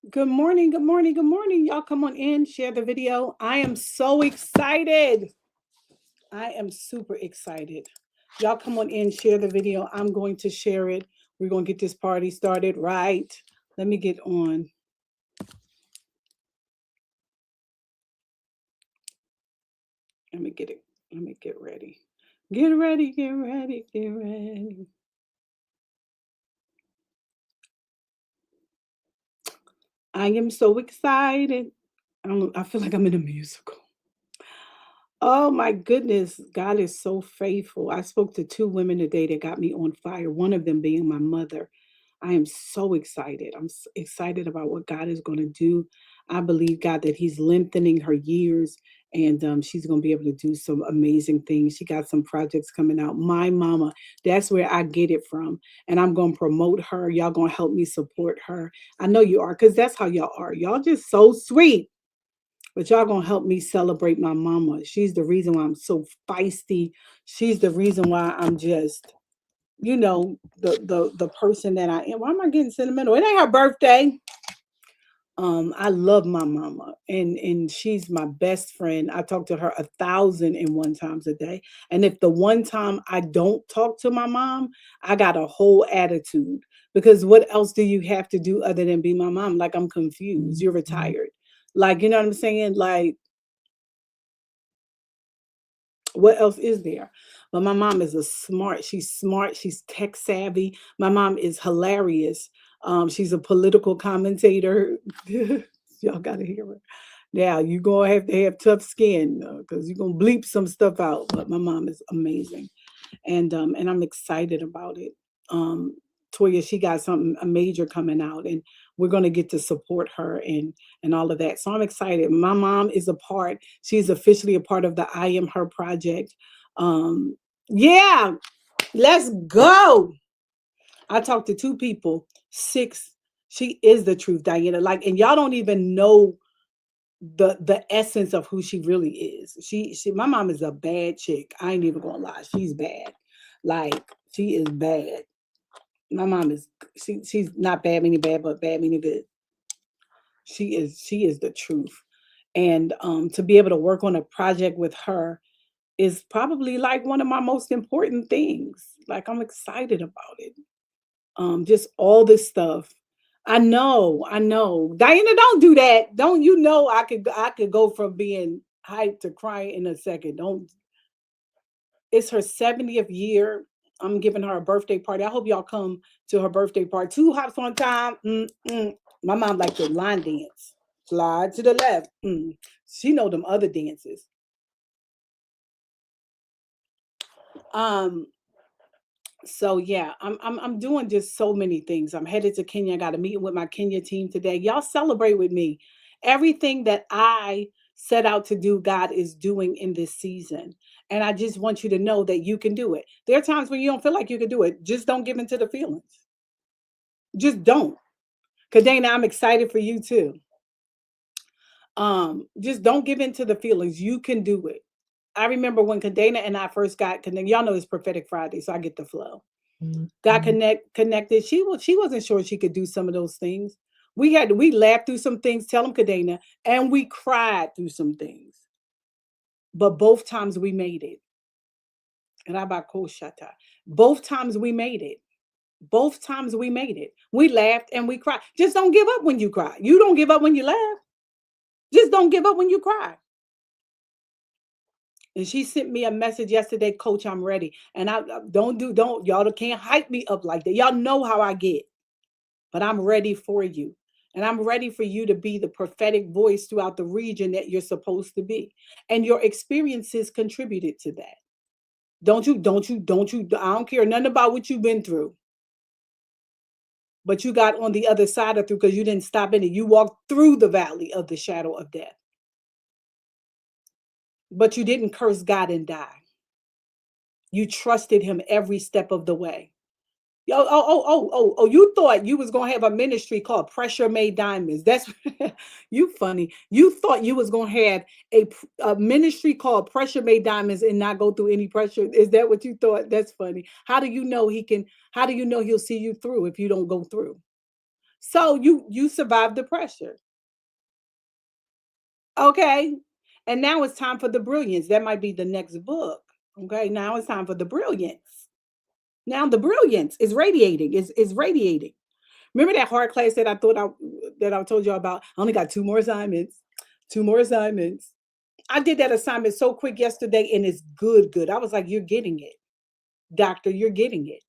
Good morning, good morning, good morning. Y'all come on in, share the video. I am so excited. I am super excited. Y'all come on in, share the video. I'm going to share it. We're going to get this party started right. Let me get on. Let me get it. Let me get ready. Get ready, get ready, get ready. I am so excited. I feel like I'm in a musical. Oh my goodness, God is so faithful. I spoke to two women today that got me on fire, one of them being my mother. I am so excited. Excited about what God is going to do. I believe, God, that He's lengthening her years and she's going to be able to do some amazing things. She got some projects coming out. My mama, that's where I get it from. And I'm going to promote her. Y'all going to help me support her. I know you are because that's how y'all are. Y'all just so sweet, but y'all gonna help me celebrate my mama. She's the reason why I'm so feisty. She's the reason why I'm just, the person that I am. Why am I getting sentimental? It ain't her birthday. I love my mama, and she's my best friend. I talk to her 1,001 times a day, and if the one time I don't talk to my mom, I got a whole attitude because what else do you have to do other than be my mom? Like I'm confused. You're retired, like you know what I'm saying? Like what else is there? But my mom is she's smart, she's tech savvy. My mom is hilarious. She's a political commentator. Y'all gotta hear her. Now you gonna have to have tough skin because you're gonna bleep some stuff out. But my mom is amazing, and I'm excited about it. Um, Toya, she got something a major coming out, and we're gonna get to support her and all of that. So I'm excited. My mom is a part. She's officially a part of the I Am Her project. Yeah, let's go. I talked to two people. Six. She is the truth, Diana. Like, and y'all don't even know the essence of who she really is. She my mom is a bad chick. I ain't even gonna lie. She's bad. Like she is bad. My mom is she's not bad meaning bad, but bad meaning good. She is the truth. And to be able to work on a project with her is probably like one of my most important things. Like I'm excited about it. Just all this stuff. I know. Diana, don't do that. Don't you know I could go from being hyped to crying in a second. Don't It's her 70th year. I'm giving her a birthday party. I hope y'all come to her birthday party. Two hops on time. My mom liked to line dance. Slide to the left. She know them other dances. Um, so yeah, I'm doing just so many things. I'm headed to Kenya. I got a meeting with my Kenya team today. Y'all celebrate with me. Everything that I set out to do, God is doing in this season. And I just want you to know that you can do it. There are times when you don't feel like you can do it. Just don't give into the feelings. Just don't. Kadena, I'm excited for you too. Just don't give in to the feelings. You can do it. I remember when Kadena and I first got connected. Y'all know it's prophetic Friday, so I get the flow. Got connected. She wasn't sure she could do some of those things. We laughed through some things, tell them Kadena, and we cried through some things. But both times we made it. Rabakoshata. Both times we made it. Both times we made it. We laughed and we cried. Just don't give up when you cry. You don't give up when you laugh. Just don't give up when you cry. And she sent me a message yesterday, Coach, I'm ready. And don't y'all can't hype me up like that. Y'all know how I get, but I'm ready for you. And I'm ready for you to be the prophetic voice throughout the region that you're supposed to be. And your experiences contributed to that. I don't care nothing about what you've been through. But you got on the other side of through because you didn't stop in it. You walked through the valley of the shadow of death. But you didn't curse God and die. You trusted him every step of the way. You thought you was gonna have a ministry called Pressure Made Diamonds. That's you funny. You thought you was gonna have a ministry called Pressure Made Diamonds and not go through any pressure. Is that what you thought? That's funny. How do you know he can? How do you know he'll see you through if you don't go through? So you survived the pressure. Okay. And now it's time for the brilliance. That might be the next book. Okay. Now it's time for the brilliance. Now the brilliance is radiating. Is radiating. Remember that hard class that I told you about? I only got two more assignments. Two more assignments. I did that assignment so quick yesterday and it's good, good. I was like, you're getting it. Doctor, you're getting it.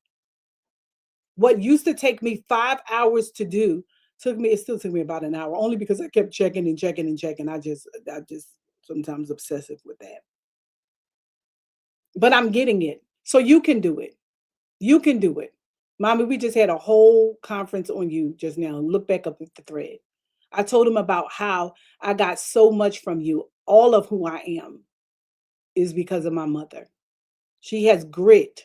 What used to take me 5 hours to do it still took me about an hour, only because I kept checking and checking and checking. I just sometimes obsessive with that. But I'm getting it. So you can do it. You can do it. Mommy, we just had a whole conference on you just now. Look back up at the thread. I told him about how I got so much from you. All of who I am is because of my mother. She has grit.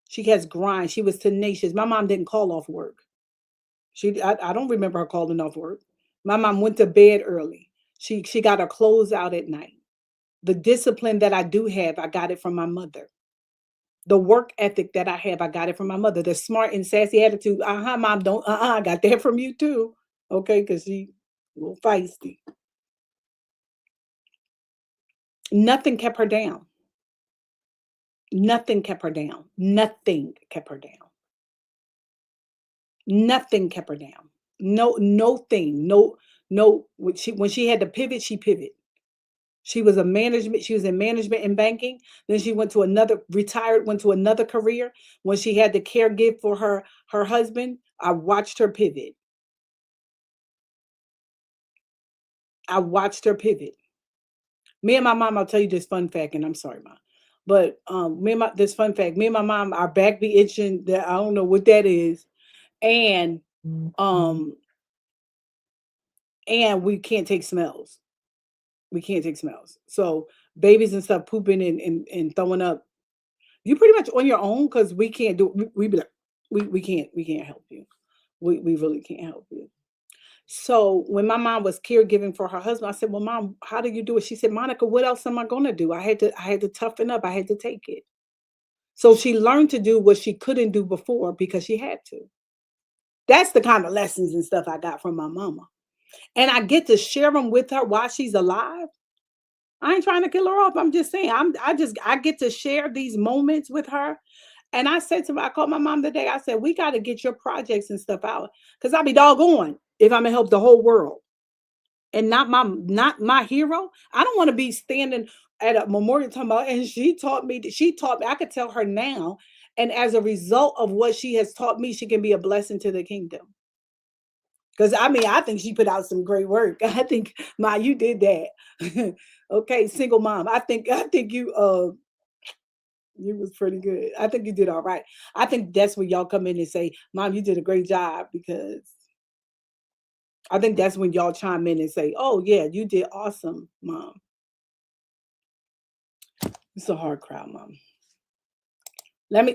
She has grind. She was tenacious. My mom didn't call off work. I don't remember her calling off work. My mom went to bed early. She got her clothes out at night. The discipline that I do have, I got it from my mother. The work ethic that I have, I got it from my mother. The smart and sassy attitude, mom, don't, I got that from you too. Okay, because she a little feisty. Nothing kept her down. Nothing kept her down. Nothing kept her down. Nothing kept her down. No thing. No. When she had to pivot, she pivot. She was in management and banking. Then she went to another, retired, went to another career. When she had to caregive for her husband, I watched her pivot. I watched her pivot. Me and my mom, I'll tell you this fun fact, and I'm sorry, mom. But this fun fact, me and my mom, our back be itching. That I don't know what that is. And um and we can't take smells. We can't take smells. So babies and stuff pooping and throwing up, you pretty much on your own because we can't do we be like, we can't help you. We really can't help you. So when my mom was caregiving for her husband, I said, well, mom, how do you do it? She said, Monica, what else am I gonna do? I had to toughen up. I had to take it. So she learned to do what she couldn't do before because she had to. That's the kind of lessons and stuff I got from my mama. And I get to share them with her while she's alive. I ain't trying to kill her off. I'm just saying, I get to share these moments with her. And I said to her, I called my mom today. I said, we got to get your projects and stuff out. Cause I'll be doggone if I'm gonna help the whole world and not my hero. I don't want to be standing at a memorial talking about, and she taught me, I could tell her now. And as a result of what she has taught me, she can be a blessing to the kingdom. Because I mean, I think she put out some great work. I think, Ma, you did that. Okay, single mom. I think you was pretty good. I think you did all right. I think that's when y'all come in and say, Mom, you did a great job, because I think that's when y'all chime in and say, oh yeah, you did awesome, Mom. It's a hard crowd, Mom.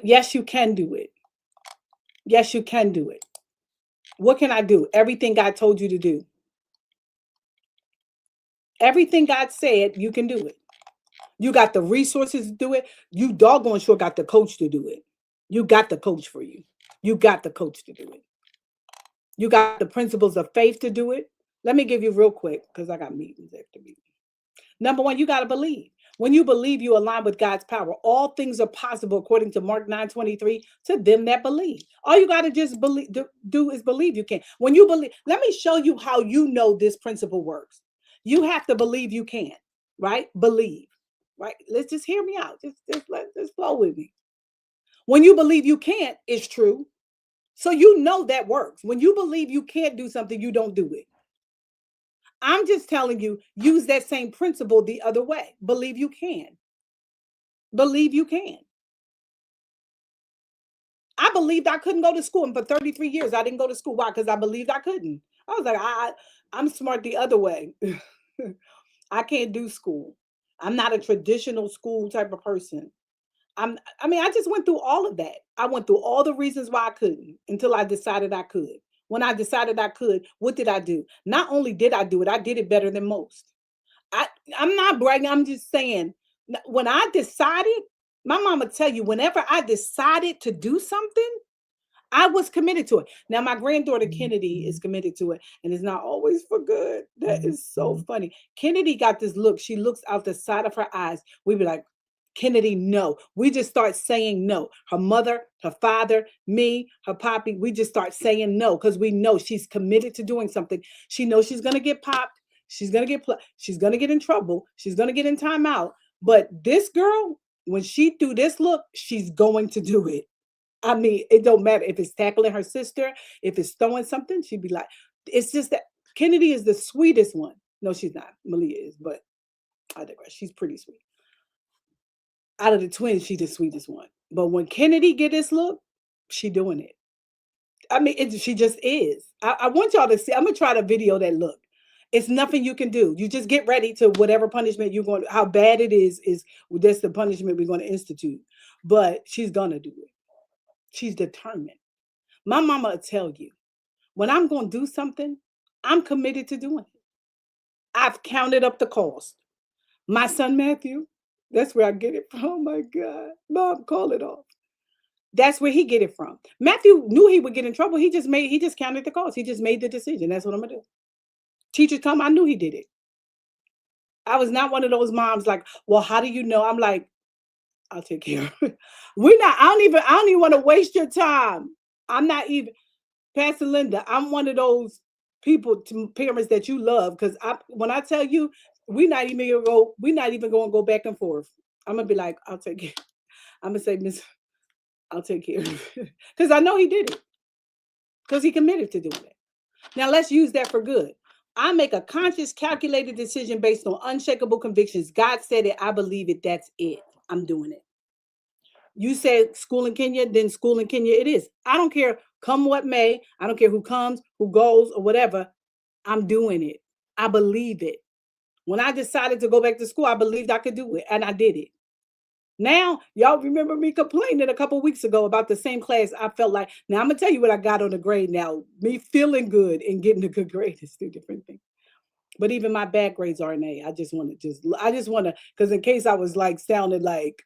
Yes, you can do it. Yes, you can do it. What can I do? Everything God told you to do. Everything God said, you can do it. You got the resources to do it. You doggone sure got the coach to do it. You got the coach for you. You got the coach to do it. You got the principles of faith to do it. Let me give you real quick because I got meetings after meeting. Number one, you got to believe. When you believe, you align with God's power. All things are possible according to Mark 9:23 to them that believe. All you got to just do is believe you can. When you believe, let me show you how you know this principle works. You have to believe you can, right? Believe, right? Let's just hear me out. Just flow with me. When you believe you can't, it's true. So you know that works. When you believe you can't do something, you don't do it. I'm just telling you, use that same principle the other way. Believe you can. Believe you can. I believed I couldn't go to school, and for 33 years I didn't go to school. Why? Because I believed I couldn't. I was like, I'm smart the other way. I can't do school. I'm not a traditional school type of person. I just went through all of that. I went through all the reasons why I couldn't until I decided I could. When I decided I could, what did I do? Not only did I do it, I did it better than most. I I'm not bragging. I'm just saying, when I decided, my mama tell you, whenever I decided to do something, I was committed to it. Now my granddaughter Kennedy is committed to it, and it's not always for good. That is so funny. Kennedy got this look. She looks out the side of her eyes. We be like, Kennedy, no. We just start saying no. Her mother, her father, me, her poppy, we just start saying no because we know she's committed to doing something. She knows she's gonna get popped. She's gonna get in trouble. She's gonna get in timeout. But this girl, when she do this look, she's going to do it. I mean, it don't matter if it's tackling her sister, if it's throwing something, she'd be like, it's just that Kennedy is the sweetest one. No, she's not. Malia is, but I digress. She's pretty sweet. Out of the twins, she's the sweetest one. But when Kennedy get this look, she doing it. I mean, she just is. I want y'all to see. I'm gonna try to video that look. It's nothing you can do. You just get ready to whatever punishment you're going. How bad it is that's the punishment we're going to institute. But she's gonna do it. She's determined. My mama will tell you, when I'm going to do something, I'm committed to doing it. I've counted up the cost. My son Matthew, that's where I get it from. Oh my God. Mom, call it off. That's where he get it from. Matthew knew he would get in trouble. He just counted the cost. He just made the decision. That's what I'm gonna do. Teachers come, I knew he did it. I was not one of those moms like, well, how do you know? I'm like, I'll take care of it. I don't even want to waste your time. I'm not even Pastor Linda, I'm one of those parents that you love because when I tell you we're not even going to go back and forth. I'm gonna be like, I'll take it. I'm gonna say, Miss, I'll take care of it. Because I know he did it. Because he committed to doing it. Now let's use that for good. I make a conscious, calculated decision based on unshakable convictions. God said it, I believe it, that's it. I'm doing it. You said school in Kenya, then school in Kenya it is. I don't care come what may. I don't care who comes, who goes, or whatever. I'm doing it. I believe it. When I decided to go back to school, I believed I could do it, and I did it. Now, y'all remember me complaining a couple weeks ago about the same class. I felt like, now I'm going to tell you what I got on the grade now. Me feeling good and getting a good grade is two different things. But even my bad grades are an A. I just want to, because in case I was like, sounded like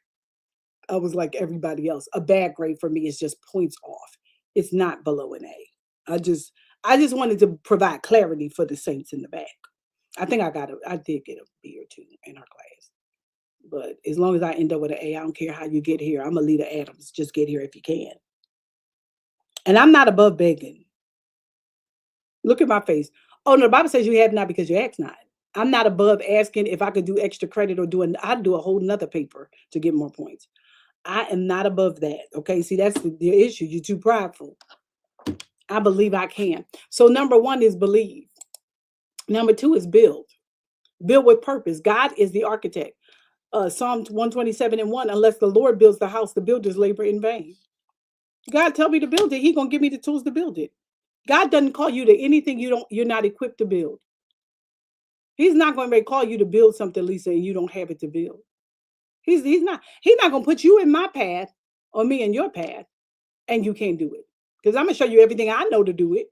I was like everybody else, a bad grade for me is just points off. It's not below an A. I just wanted to provide clarity for the saints in the back. I think I did get a B or two in our class. But as long as I end up with an A, I don't care how you get here. I'm a leader Adams. Just get here if you can. And I'm not above begging. Look at my face. Oh, no, the Bible says you have not because you ask not. I'm not above asking if I could do extra credit or I'd do a whole nother paper to get more points. I am not above that. Okay. See, that's the issue. You're too prideful. I believe I can. So number one is believe. Number two is build. Build with purpose. God is the architect. Psalm 127 and 1, unless the Lord builds the house, the builders labor in vain. God tell me to build it. He's going to give me the tools to build it. God doesn't call you to anything you're not equipped to build. He's not going to call you to build something, Lisa, and you don't have it to build. He's not going to put you in my path or me in your path and you can't do it. Because I'm going to show you everything I know to do it.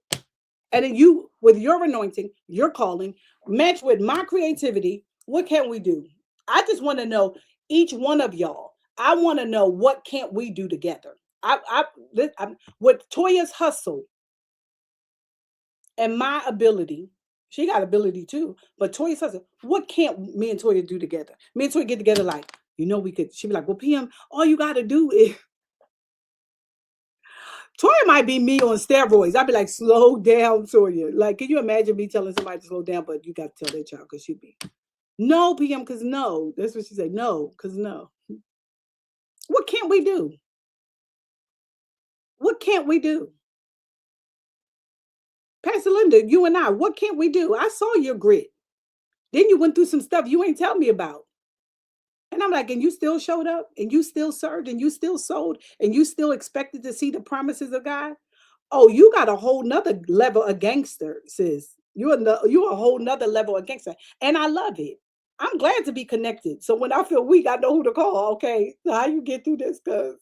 And then you, with your anointing, your calling, match with my creativity, what can we do? I just want to know each one of y'all. I want to know what can't we do together. With Toya's hustle and my ability, she got ability too, but Toya's hustle, what can't me and Toya do together? Me and Toya get together like, we could, she'd be like, well, PM, all you got to do is, Toya might be me on steroids. I'd be like, slow down, Toya. Like, can you imagine me telling somebody to slow down, but you got to tell that child because she'd be, no, PM, because no. That's what she said. No, because no. What can't we do? What can't we do? Pastor Linda, you and I, what can't we do? I saw your grit. Then you went through some stuff you ain't tell me about. And I'm like, and you still showed up and you still served and you still sold and you still expected to see the promises of God. Oh, you got a whole nother level of gangster, sis. You're a whole nother level of gangster. And I love it. I'm glad to be connected. So when I feel weak, I know who to call. Okay, so how you get through this? Because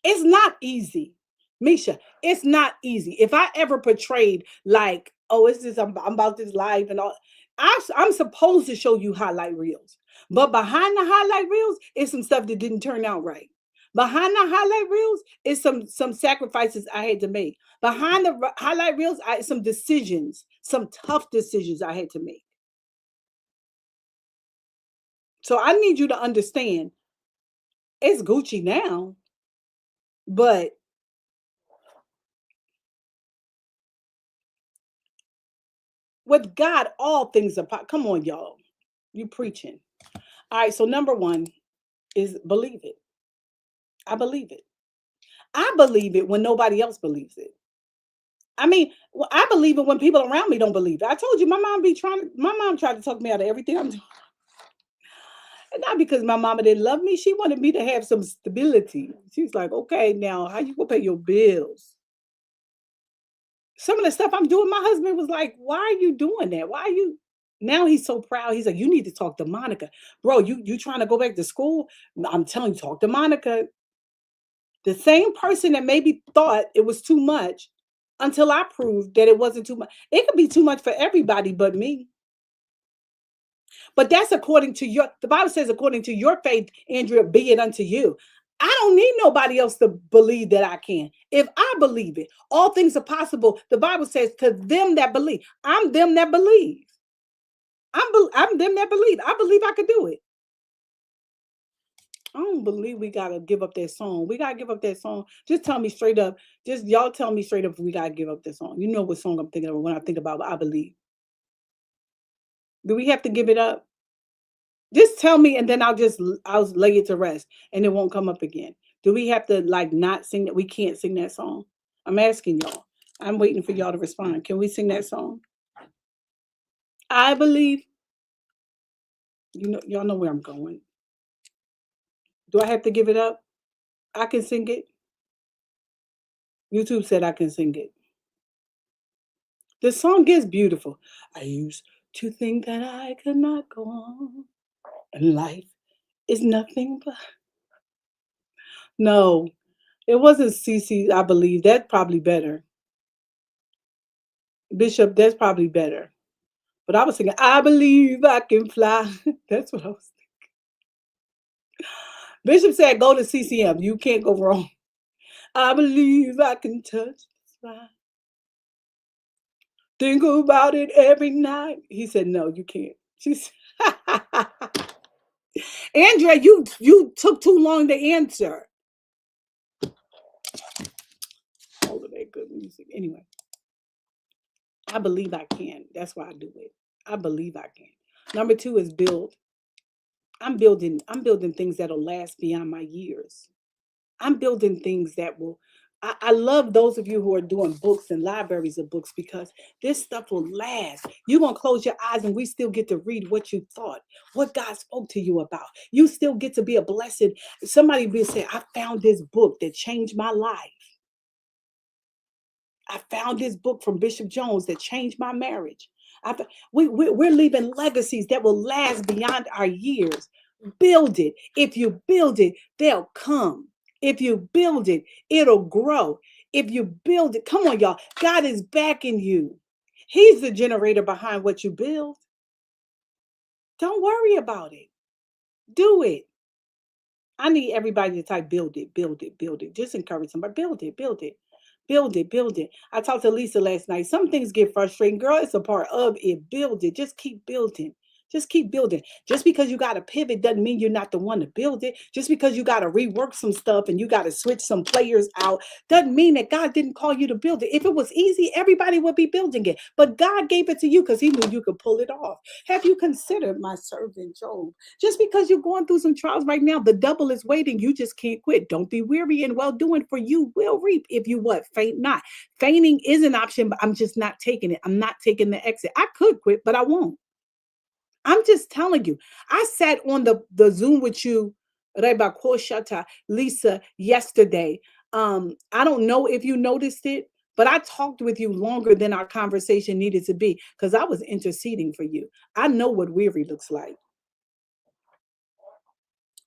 it's not easy. Misha, it's not easy. If I ever portrayed like, oh, it's just I'm about this life and all, I'm supposed to show you highlight reels. But behind the highlight reels is some stuff that didn't turn out right. Behind the highlight reels is some sacrifices I had to make. Behind the highlight reels, some decisions, some tough decisions I had to make. So I need you to understand it's Gucci now, but with God, all things are come on, y'all. You preaching. All right, so number one is believe it. I believe it. I believe it when nobody else believes it. I mean, well, I believe it when people around me don't believe it. I told you my mom tried to talk me out of everything I'm doing. And not because my mama didn't love me. She wanted me to have some stability. She's like, okay, now how you gonna pay your bills? Some of the stuff I'm doing, my husband was like, why are you doing that? Why are you now he's so proud. He's like, you need to talk to Monica. Bro, you trying to go back to school? I'm telling you, talk to Monica. The same person that maybe thought it was too much until I proved that it wasn't too much. It could be too much for everybody but me. But that's according to the Bible says, according to your faith, Andrea, be it unto you. I don't need nobody else to believe that I can. If I believe it, all things are possible. The Bible says to them that believe. I'm them that believe. I'm them that believe. I believe I could do it. I don't believe we gotta give up that song. We gotta give up that song. Just tell me straight up. Just y'all tell me straight up if we gotta give up that song. You know what song I'm thinking of when I think about I believe. Do we have to give it up? Just tell me, and then I'll lay it to rest, and it won't come up again. Do we have to like not sing that? We can't sing that song. I'm asking y'all. I'm waiting for y'all to respond. Can we sing that song? I believe. You know, y'all know where I'm going. Do I have to give it up? I can sing it. YouTube said I can sing it. The song is beautiful. I used to think that I could not go on, and life is nothing but. No, it wasn't CC. I believe that's probably better. Bishop, that's probably better. But I was singing, I believe I can fly. That's what I was thinking. Bishop said, go to CCM. You can't go wrong. I believe I can touch the sky. Think about it every night. He said, no, you can't. She said, Andrea, you took too long to answer. All of that good music. Anyway, I believe I can. That's why I do it. I believe I can. Number two is build. I'm building things that'll last beyond my years. I'm building things that will. I love those of you who are doing books and libraries of books because this stuff will last. You're going to close your eyes and we still get to read what you thought, what God spoke to you about. You still get to be a blessed. Somebody will say, I found this book that changed my life. I found this book from Bishop Jones that changed my marriage. We're leaving legacies that will last beyond our years. Build it. If you build it, they'll come. If you build it, it'll grow. If you build it, come on, y'all. God is backing you. He's the generator behind what you build. Don't worry about it. Do it. I need everybody to type build it, build it, build it. Just encourage somebody. Build it, build it. Build it, build it. I talked to Lisa last night. Some things get frustrating. Girl, it's a part of it. Build it. Just keep building. Just keep building. Just because you got to pivot doesn't mean you're not the one to build it. Just because you got to rework some stuff and you got to switch some players out doesn't mean that God didn't call you to build it. If it was easy, everybody would be building it. But God gave it to you because he knew you could pull it off. Have you considered my servant Job? Just because you're going through some trials right now, the double is waiting. You just can't quit. Don't be weary in well doing, for you will reap if you what? Faint not. Fainting is an option, but I'm just not taking it. I'm not taking the exit. I could quit, but I won't. I'm just telling you. I sat on the Zoom with you, Reba Koshata, Lisa, yesterday. I don't know if you noticed it, but I talked with you longer than our conversation needed to be because I was interceding for you. I know what weary looks like.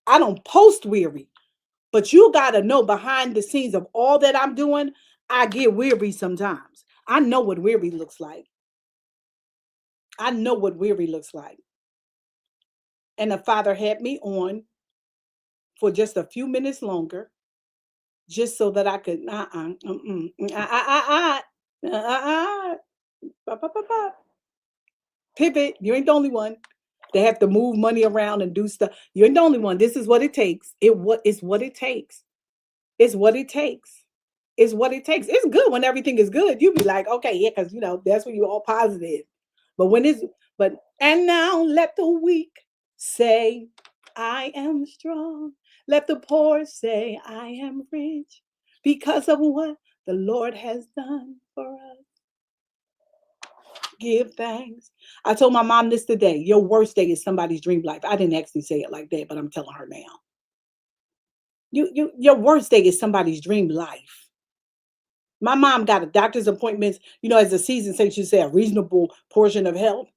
I don't post weary, but you got to know behind the scenes of all that I'm doing, I get weary sometimes. I know what weary looks like. I know what weary looks like. And the Father had me on for just a few minutes longer, just so that I could ba, ba, ba, ba. Pivot. You ain't the only one. They have to move money around and do stuff. You ain't the only one. This is what it takes. It's what it takes. It's what it takes. It's what it takes. It's good when everything is good. You be like, okay, yeah, because that's when you're all positive. But when it's but and now let the weak say, I am strong. Let the poor say, I am rich because of what the Lord has done for us. Give thanks. I told my mom this today. Your worst day is somebody's dream life. I didn't actually say it like that, but I'm telling her now. Your worst day is somebody's dream life. My mom got a doctor's appointments, as a season saint, you say a reasonable portion of health.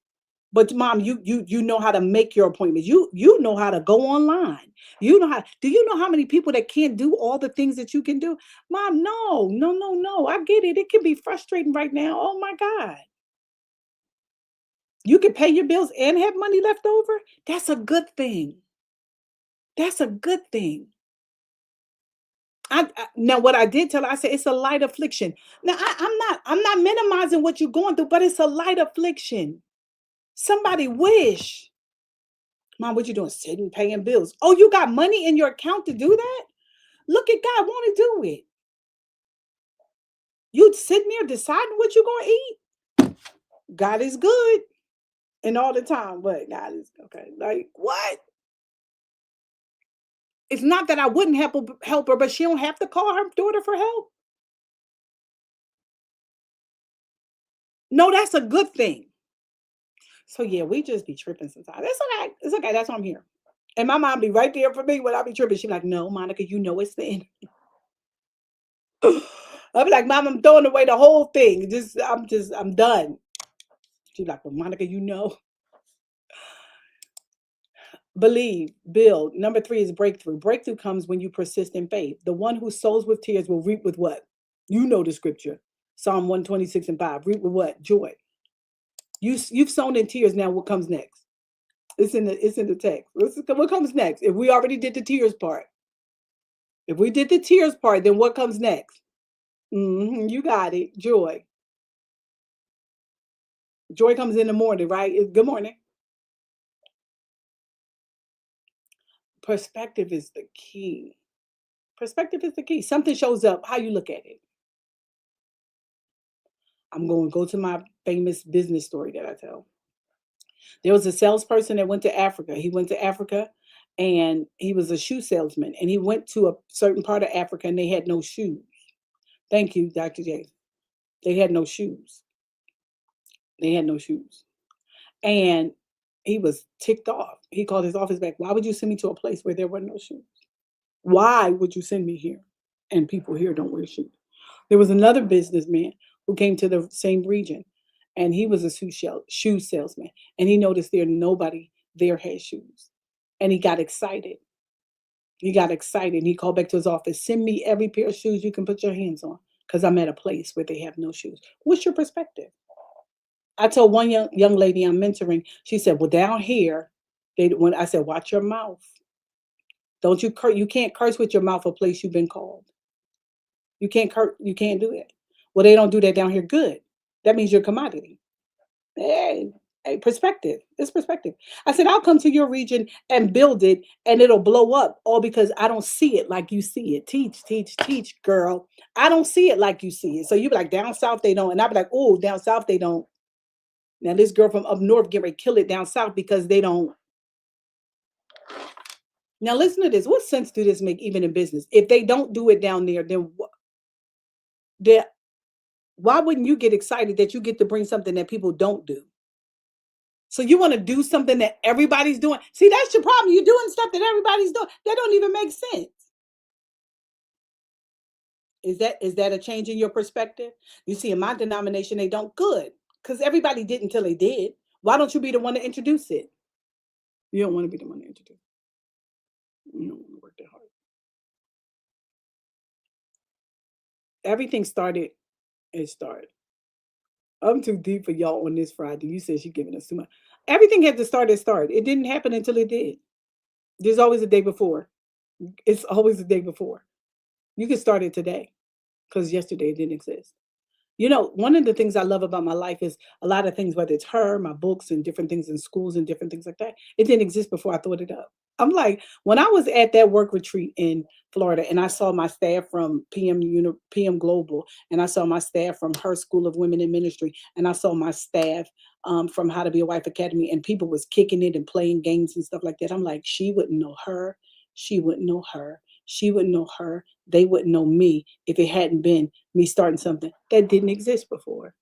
But mom, you know how to make your appointments. You know how to go online. You know how. Do you know how many people that can't do all the things that you can do? Mom, no, no, no, no. I get it. It can be frustrating right now. Oh my God. You can pay your bills and have money left over. That's a good thing. That's a good thing. Now what I did tell her, I said it's a light affliction. Now I'm not minimizing what you're going through, but it's a light affliction. Somebody wish. Mom, what you doing? Sitting, paying bills. Oh, you got money in your account to do that? Look at God want to do it. You sitting there deciding what you're gonna eat. God is good and all the time, but God is okay. Like what? It's not that I wouldn't help her, but she don't have to call her daughter for help. No, that's a good thing. So yeah, we just be tripping sometimes. It's okay. It's okay. That's why I'm here. And my mom be right there for me when I be tripping. She be like, no, Monica, it's the end. I'll be like, Mom, I'm throwing away the whole thing. I'm done. She's like, well, Monica, believe, build. Number 3 is breakthrough. Breakthrough comes when you persist in faith. The one who sows with tears will reap with what? You know the scripture. Psalm 126:5. Reap with what? Joy. You've sown in tears. Now what comes next? It's in the text. What comes next? If we already did the tears part. If we did the tears part, then what comes next? You got it. Joy. Joy comes in the morning, right? Good morning. Perspective is the key. Perspective is the key. Something shows up, how you look at it. I'm going to go to my famous business story that I tell. There was a salesperson that went to Africa. He went to Africa and he was a shoe salesman. And he went to a certain part of Africa and they had no shoes. Thank you, Dr. J. They had no shoes. They had no shoes. And he was ticked off. He called his office back. Why would you send me to a place where there were no shoes? Why would you send me here? And people here don't wear shoes. There was another businessman who came to the same region, and he was a shoe salesman. And he noticed nobody there had shoes, and he got excited. He got excited. And he called back to his office. Send me every pair of shoes you can put your hands on, because I'm at a place where they have no shoes. What's your perspective? I told one young lady I'm mentoring. She said, "Well, down here, when I said, watch your mouth. Don't you curse? You can't curse with your mouth a place you've been called. You can't curse. You can't do it. Well, they don't do that down here. Good. That means you're a commodity. Hey, hey, perspective. It's perspective. I said, I'll come to your region and build it, and it'll blow up. All because I don't see it like you see it. Teach, teach, teach, girl. I don't see it like you see it. So you be like, down south they don't, and I be like, oh, down south they don't. Now this girl from up north get ready to kill it down south because they don't. Now listen to this. What sense do this make even in business? If they don't do it down there, then there, why wouldn't you get excited that you get to bring something that people don't do? So you want to do something that everybody's doing. See, that's your problem. You're doing stuff that everybody's doing. That don't even make sense. Is that a change in your perspective? You see, in my denomination, they don't good. Because everybody did until they did. Why don't you be the one to introduce it? You don't want to be the one to introduce it. You don't want to work that hard. Everything started. It started. I'm too deep for y'all on this Friday. You said she's giving us too much. Everything had to start. It didn't happen until it did. There's always a day before. It's always the day before. You can start it today because yesterday it didn't exist. You know, one of the things I love about my life is a lot of things, whether it's her, my books, and different things in schools and different things like that, it didn't exist before I thought it up. I'm like, when I was at that work retreat in Florida and I saw my staff from PM Global, and I saw my staff from her School of Women in Ministry, and I saw my staff from How to Be a Wife Academy, and people was kicking it and playing games and stuff like that. I'm like, she wouldn't know her. She wouldn't know her. She wouldn't know her. They wouldn't know me if it hadn't been me starting something that didn't exist before,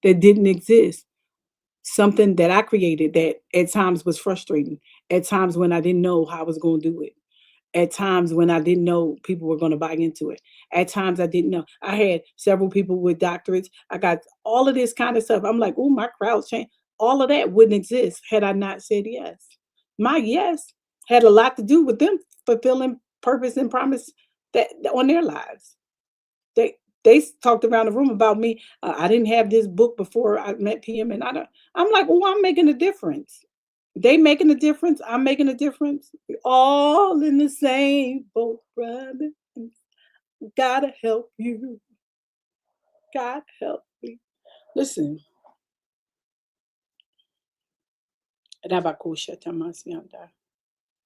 that didn't exist. Something that I created that at times was frustrating, at times when I didn't know how I was going to do it, at times when I didn't know people were going to buy into it, at times I didn't know. I had several people with doctorates. I got all of this kind of stuff. I'm like, oh, my crowd changed. All of that wouldn't exist had I not said yes. My yes had a lot to do with them fulfilling purpose and promise that on their lives. They talked around the room about me. I didn't have this book before I met PM, and I don't. I'm like, oh, I'm making a difference. They making a difference. I'm making a difference. We all in the same boat, brother. Gotta help you. God help me. Listen, Rabakusha Tamasianda.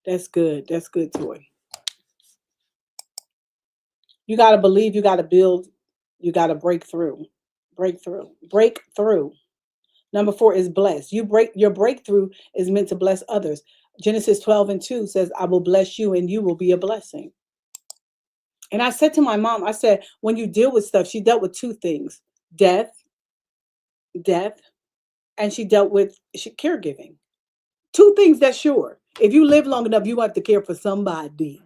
That's good. That's good, Toy. You gotta believe. You gotta build. You gotta break through. Break through. Break through. Number 4 is bless. Your breakthrough is meant to bless others. Genesis 12:2 says, I will bless you and you will be a blessing. And I said to my mom, I said, when you deal with stuff, she dealt with 2 things: death, death, and she dealt with caregiving. 2 things that's sure. If you live long enough, you have to care for somebody,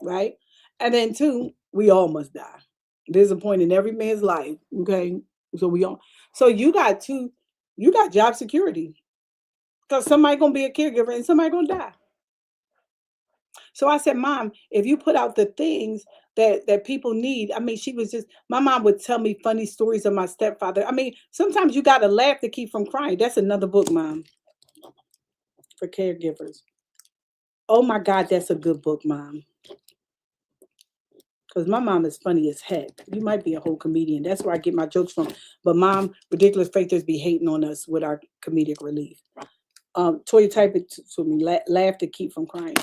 right? And then 2, we all must die. There's a point in every man's life, okay? So we all, so you got job security. Because somebody gonna be a caregiver and somebody gonna die. So I said, Mom, if you put out the things that people need, I mean, she was just my mom would tell me funny stories of my stepfather. I mean, sometimes you gotta laugh to keep from crying. That's another book, Mom, for caregivers. Oh my God, that's a good book, Mom. Because my mom is funny as heck. You might be a whole comedian. That's where I get my jokes from. But Mom, ridiculous faithers be hating on us with our comedic relief. Toya, type it to me. Laugh to keep from crying.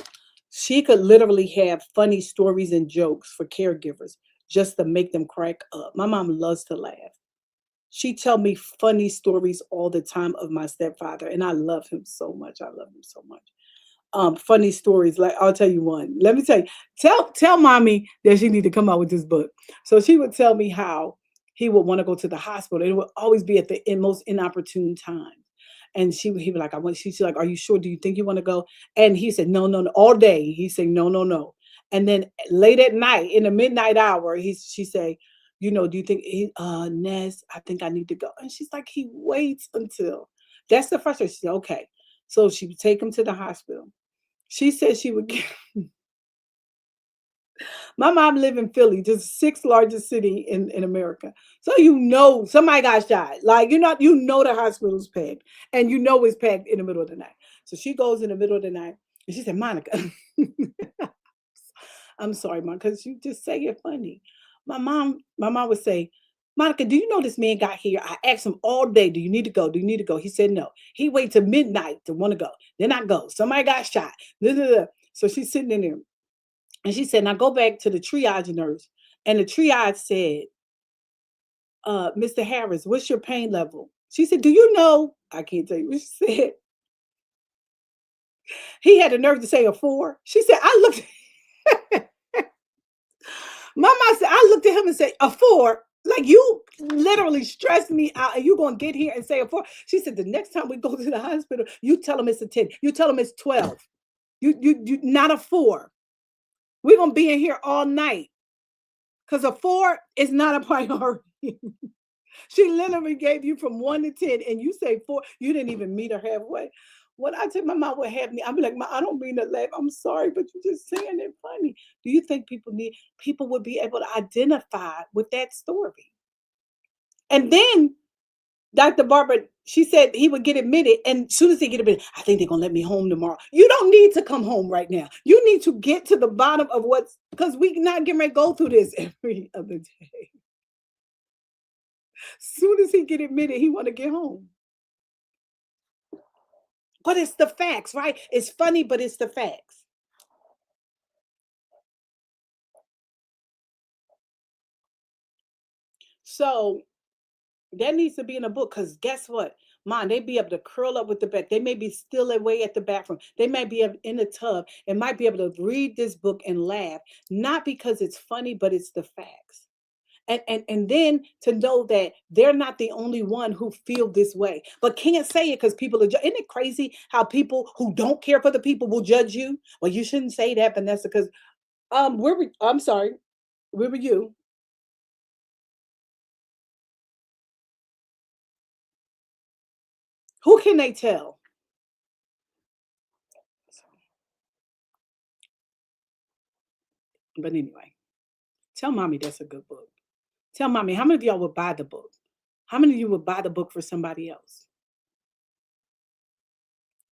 She could literally have funny stories and jokes for caregivers just to make them crack up. My mom loves to laugh. She tell me funny stories all the time of my stepfather, and I love him so much. I love him so much. Funny stories. Like I'll tell you one. Let me tell you. Tell mommy that she need to come out with this book. So she would tell me how he would want to go to the hospital. It would always be at the most inopportune time. And he was like, I want, she's like, are you sure? Do you think you want to go? And he said, no, no, no, all day. He said, no, no, no. And then late at night, in the midnight hour, she said, you know, do you think, Ness, I think I need to go. And she's like, he waits until, that's the first thing. She said, okay. So she would take him to the hospital. She said she would get, my mom lived in Philly, just 6th largest city in America. So you know somebody got shot. Like you know the hospital's packed, and you know it's packed in the middle of the night. So she goes in the middle of the night, and she said, Monica, I'm sorry, Mom, because you just say it funny. My mom would say, Monica, do you know this man got here? I asked him all day, do you need to go? Do you need to go? He said no. He waited till midnight to want to go. Then I go. Somebody got shot. So she's sitting in there. And she said, now go back to the triage nurse. And the triage said, Mr. Harris, what's your pain level? She said, do you know? I can't tell you what she said. He had the nerve to say a 4. She said, I looked, Mama said, I looked at him and said, a 4? Like you literally stressed me out and you going to get here and say a 4? She said, the next time we go to the hospital, you tell him it's a 10. You tell him it's 12. You not a 4. We're going to be in here all night. Because a 4 is not a priority. She literally gave you from 1 to 10, and you say 4. You didn't even meet her halfway. When I tell my mom would have me, I'd be like, I don't mean to laugh. I'm sorry, but you're just saying it funny. Do you think people would be able to identify with that story? And then Dr. Barbara She said he would get admitted, and as soon as he get admitted, I think they're gonna let me home tomorrow. You don't need to come home right now. You need to get to the bottom of what's because we not getting ready to go through this every other day. Soon as he get admitted, he want to get home. But it's the facts, right? It's funny, but it's the facts. So that needs to be in a book because guess what? Mom, they be able to curl up with the back. They may be still away at the bathroom. They might be in the tub and might be able to read this book and laugh, not because it's funny, but it's the facts. And then to know that they're not the only one who feel this way, but can't say it because people are. Isn't it crazy how people who don't care for the people will judge you? Well, you shouldn't say that, Vanessa, because I'm sorry, where were you? Who can they tell? But anyway, tell mommy that's a good book. Tell mommy how many of y'all would buy the book? How many of you would buy the book for somebody else?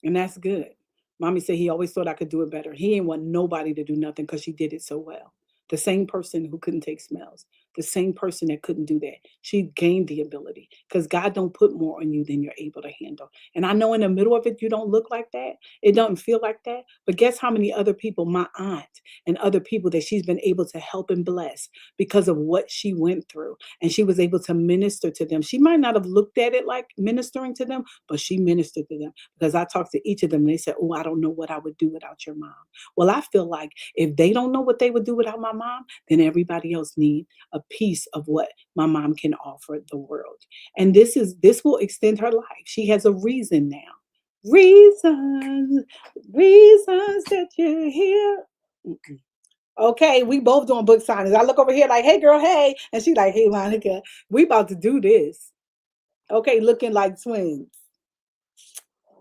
And that's good. Mommy said he always thought I could do it better. He ain't want nobody to do nothing because she did it so well. The same person who couldn't take smells, the same person that couldn't do that. She gained the ability because God don't put more on you than you're able to handle. And I know in the middle of it, you don't look like that. It doesn't feel like that. But guess how many other people, my aunt and other people that she's been able to help and bless because of what she went through. And she was able to minister to them. She might not have looked at it like ministering to them, but she ministered to them because I talked to each of them and they said, "Oh, I don't know what I would do without your mom." Well, I feel like if they don't know what they would do without my mom, then everybody else need a piece of what my mom can offer the world. And this will extend her life. She has a reason now. Reasons, reasons that you're here. Mm-mm. Okay, we both doing book signings. I look over here like, "Hey girl, hey," and she like, "Hey Monica, we about to do this." Okay, looking like twins.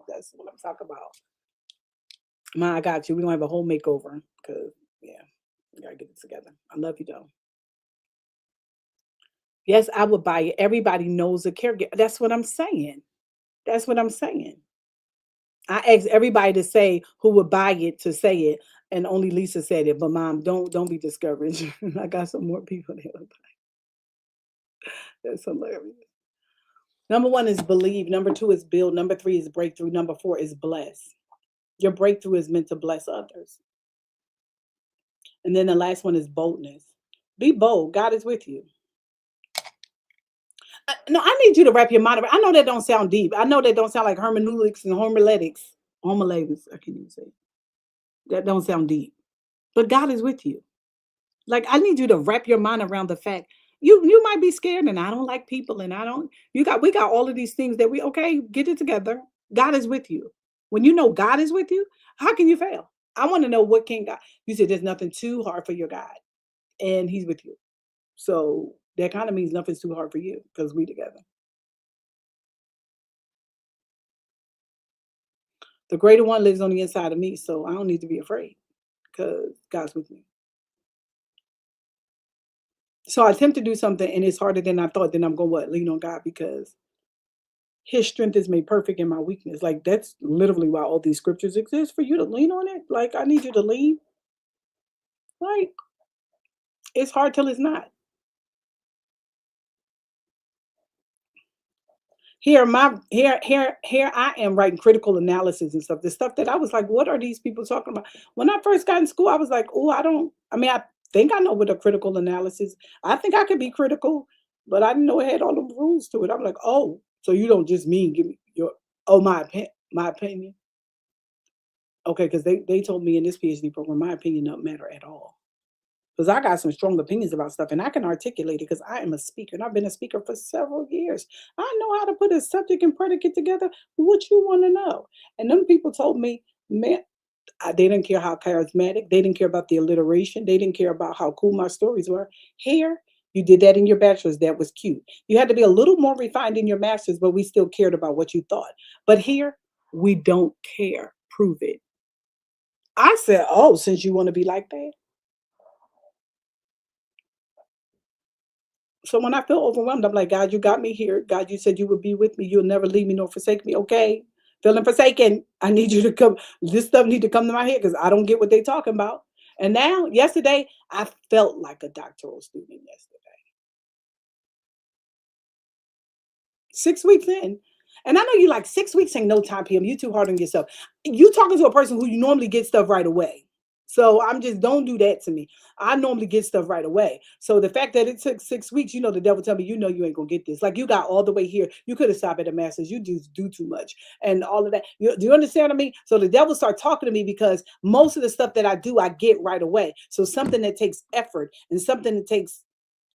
That's what I'm talking about. Ma, I got you. We gonna have a whole makeover because yeah, we gotta get it together. I love you though. Yes, I would buy it. Everybody knows a caregiver. That's what I'm saying. That's what I'm saying. I asked everybody to say who would buy it to say it, and only Lisa said it. But mom, don't be discouraged. I got some more people that would buy. That's hilarious. Number one is believe. Number two is build. Number three is breakthrough. Number four is bless. Your breakthrough is meant to bless others. And then the last one is boldness. Be bold. God is with you. No, I need you to wrap your mind around. I know that don't sound deep. I know that don't sound like hermeneutics and homiletics. Homiletics, I can't even say it. That don't sound deep. But God is with you. Like I need you to wrap your mind around the fact you might be scared and I don't like people and I don't you got we got all of these things that we okay, get it together. God is with you. When you know God is with you, how can you fail? I want to know what can God. You said there's nothing too hard for your God and he's with you. So that kind of means nothing's too hard for you because we together. The greater one lives on the inside of me, so I don't need to be afraid because God's with me. So I attempt to do something and it's harder than I thought, then I'm going what? Lean on God because his strength is made perfect in my weakness. Like that's literally why all these scriptures exist for you to lean on it. Like I need you to lean. Like it's hard till it's not. Here I am writing critical analysis and stuff. The stuff that I was like, what are these people talking about? When I first got in school, I was like, oh, I mean, I think I know what a critical analysis. I think I could be critical, but I didn't know it had all the rules to it. I'm like, oh, so you don't just mean give me your my opinion. Okay, because they told me in this PhD program, my opinion don't matter at all. Because I got some strong opinions about stuff and I can articulate it because I am a speaker and I've been a speaker for several years. I know how to put a subject and predicate together. What you want to know? And them people told me, man, they didn't care how charismatic, they didn't care about the alliteration, they didn't care about how cool my stories were. Here, you did that in your bachelor's, that was cute. You had to be a little more refined in your master's, but we still cared about what you thought. But here, we don't care. Prove it. I said, oh, since you want to be like that. So when I feel overwhelmed, I'm like, God, you got me here. God, you said you would be with me. You'll never leave me nor forsake me. Okay. Feeling forsaken. I need you to come. This stuff need to come to my head because I don't get what they talking about. And now, yesterday, I felt like a doctoral student yesterday. 6 weeks in. And I know you like 6 weeks ain't no time, PM. You too hard on yourself. You talking to a person who you normally get stuff right away. So I'm just don't do that to me. I normally get stuff right away. So the fact that it took 6 weeks, the devil tell me, you ain't gonna get this. Like you got all the way here. You could have stopped at the masters. You do too much and all of that. Do you understand what I mean? So the devil start talking to me because most of the stuff that I do, I get right away. So something that takes effort and something that takes,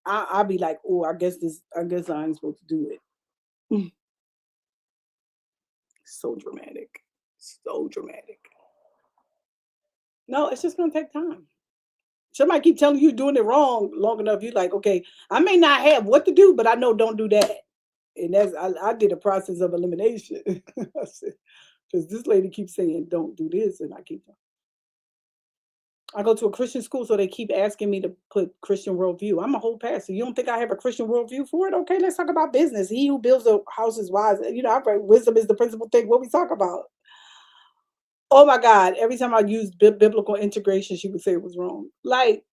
I'll be like, oh, I guess I ain't supposed to do it. So dramatic. So dramatic. No, it's just gonna take time. Somebody keep telling you doing it wrong long enough. You're like, okay, I may not have what to do, but I know don't do that. And I did a process of elimination. Because this lady keeps saying, don't do this, and I go to a Christian school, so they keep asking me to put Christian worldview. I'm a whole pastor. You don't think I have a Christian worldview for it? Okay, let's talk about business. He who builds a house is wise. I write wisdom is the principal thing. What we talk about? Oh my God. Every time I used biblical integration, she would say it was wrong. Like,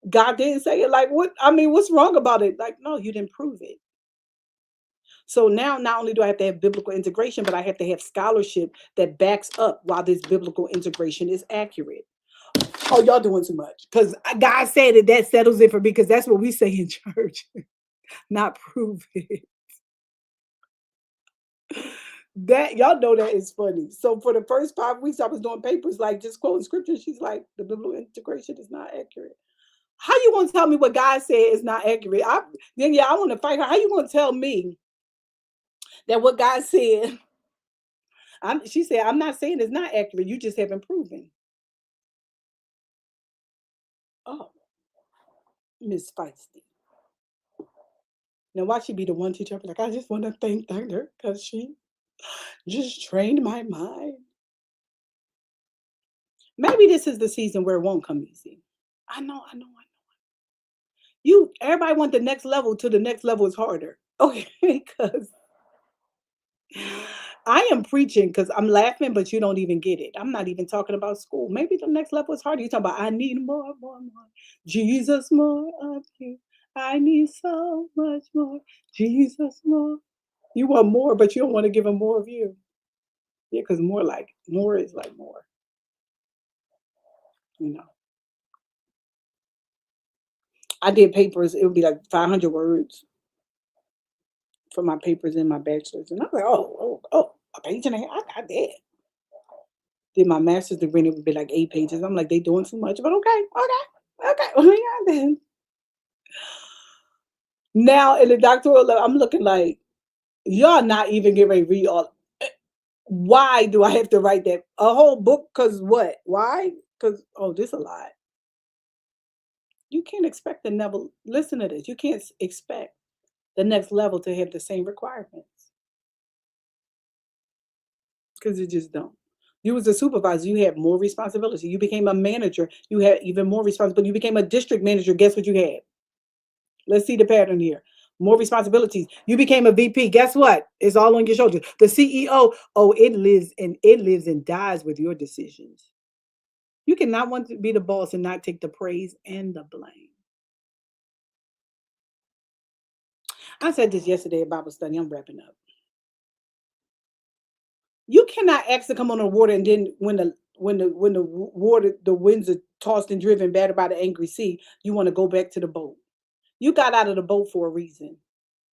God didn't say it. Like, what? I mean, what's wrong about it? Like, no, you didn't prove it. So now, not only do I have to have biblical integration, but I have to have scholarship that backs up why this biblical integration is accurate. Oh, y'all doing too much. Because God said it, that settles it for me, because that's what we say in church, not prove it. That y'all know that is funny. So for the first 5 weeks, I was doing papers like just quoting scripture. She's like, the biblical integration is not accurate. How you gonna tell me what God said is not accurate? I want to fight her. How you gonna tell me that what God said? She said, I'm not saying it's not accurate. You just haven't proven. Oh, Miss Feisty. Now why she be the one teacher? I'll be like, I just want to thank her because she just trained my mind. Maybe this is the season where it won't come easy. I know. Everybody want the next level till the next level is harder. Okay, because I am preaching because I'm laughing, but you don't even get it. I'm not even talking about school. Maybe the next level is harder. You talking about I need more. Jesus, more of you. I need so much more. Jesus, more. You want more, but you don't want to give him more of you. Yeah, because more is like more, you know. I did papers, it would be like 500 words for my papers in my bachelor's. And I was like, a page and a half. I got that. Did my master's degree, and it would be like 8 pages. I'm like, they doing too much, but okay. Oh, yeah, then. Now in the doctoral level, I'm looking like, y'all not even getting ready to read all. Why do I have to write that? A whole book? Because what? Why? Because, oh, this a lot. You can't expect the level. Listen to this. You can't expect the next level to have the same requirements because you just don't. You was a supervisor, you had more responsibility. You became a manager, you had even more responsibility. You became a district manager, guess what you had? Let's see the pattern here. More responsibilities. You became a VP. Guess what? It's all on your shoulders. The CEO, oh, it lives and dies with your decisions. You cannot want to be the boss and not take the praise and the blame. I said this yesterday at Bible study. I'm wrapping up. You cannot ask to come on the water and then when the water the winds are tossed and driven battered by the angry sea, you want to go back to the boat. You got out of the boat for a reason.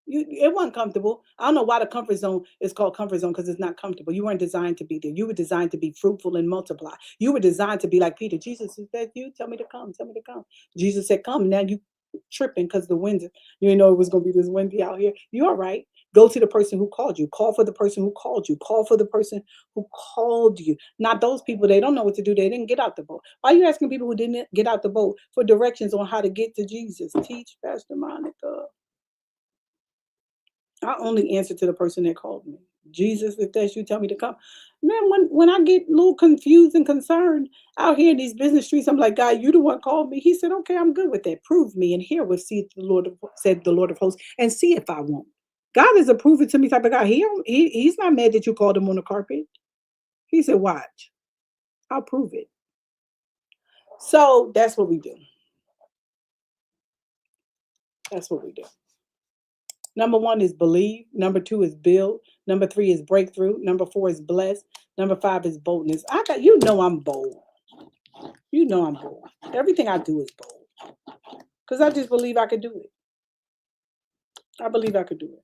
It wasn't comfortable. I don't know why the comfort zone is called comfort zone because it's not comfortable. You weren't designed to be there. You were designed to be fruitful and multiply. You were designed to be like Peter. Jesus, is that you? Tell me to come. Tell me to come. Jesus said, come. Now you tripping because the wind, you didn't know it was going to be this windy out here. You all right. Go to the person who called you. Call for the person who called you. Call for the person who called you. Not those people. They don't know what to do. They didn't get out the boat. Why are you asking people who didn't get out the boat for directions on how to get to Jesus? Teach, Pastor Monica. I only answer to the person that called me. Jesus, if that's you, tell me to come. Man, when I get a little confused and concerned out here in these business streets, I'm like, God, you the one called me. He said, okay, I'm good with that. Prove me, and here will see the Lord of, said the Lord of hosts, and see if I won't. God is a prove it to me type of guy. He's not mad that you called him on the carpet. He said, watch, I'll prove it. So that's what we do. That's what we do. Number one is believe. Number two is build. Number three is breakthrough. Number four is bless. Number five is boldness. I got you know I'm bold. You know I'm bold. Everything I do is bold because I just believe I could do it. I believe I could do it.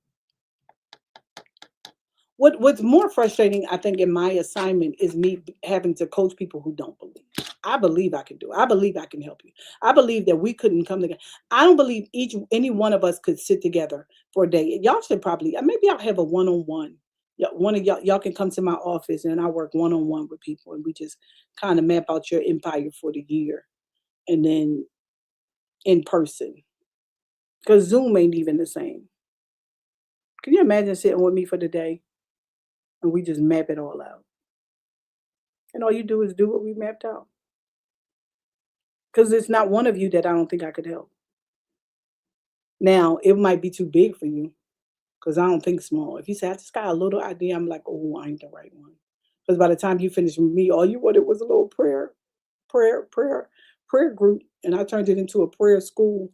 What's more frustrating, I think, in my assignment is me having to coach people who don't believe. I believe I can do it. I believe I can help you. I believe that we couldn't come together. I don't believe any one of us could sit together for a day. Y'all should probably maybe I'll have a one-on-one. One of y'all can come to my office and I work one-on-one with people and we just kind of map out your empire for the year and then in person. Because Zoom ain't even the same. Can you imagine sitting with me for the day and we just map it all out? And all you do is do what we mapped out. Because it's not one of you that I don't think I could help. Now, it might be too big for you because I don't think small. If you say, I just got a little idea, I'm like, oh, I ain't the right one. Because by the time you finish with me, all you wanted was a little prayer, prayer, prayer group. And I turned it into a prayer school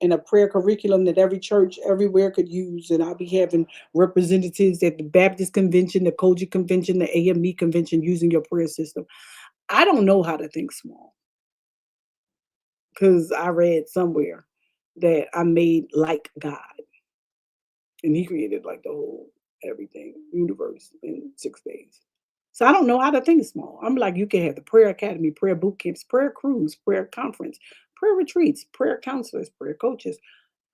and a prayer curriculum that every church everywhere could use. And I'll be having representatives at the Baptist convention, the Koji convention, the AME convention using your prayer system. I don't know how to think small because I read somewhere that I made like God and he created like the whole everything, universe in 6 days. So I don't know how to think small. I'm like, you can have the prayer academy, prayer boot camps, prayer cruise, prayer conference, prayer retreats, prayer counselors, prayer coaches.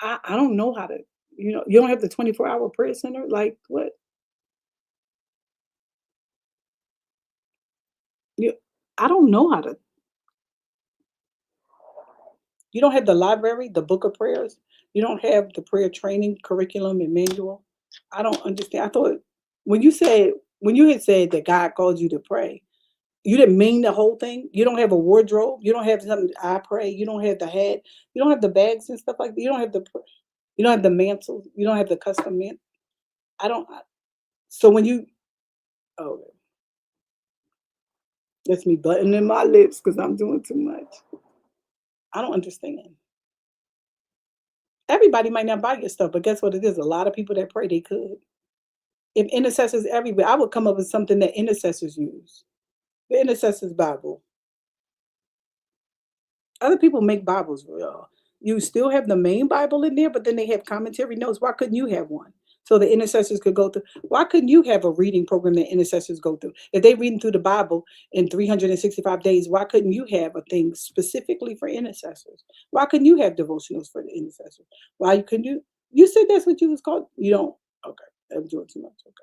I don't know how to, you don't have the 24-hour prayer center. Like what? You I don't know how to. You don't have the library, the book of prayers. You don't have the prayer training curriculum and manual. I don't understand. I thought when you had said that God called you to pray, you didn't mean the whole thing. You don't have a wardrobe. You don't have something. I pray. You don't have the hat. You don't have the bags and stuff like that. You don't have the mantle. You don't have the custom man. I don't. So when you, oh, that's me buttoning my lips because I'm doing too much. I don't understand. Everybody might not buy your stuff, but guess what it is? A lot of people that pray, they could. If intercessors everywhere, I would come up with something that intercessors use. The intercessors Bible. Other people make Bibles for y'all. You still have the main Bible in there, but then they have commentary notes. Why couldn't you have one? So the intercessors could go through. Why couldn't you have a reading program that intercessors go through? If they reading through the Bible in 365 days, why couldn't you have a thing specifically for intercessors? Why couldn't you have devotionals for the intercessors? Why couldn't you? You said that's what you was called. You don't. Okay, I'm doing too much. Okay.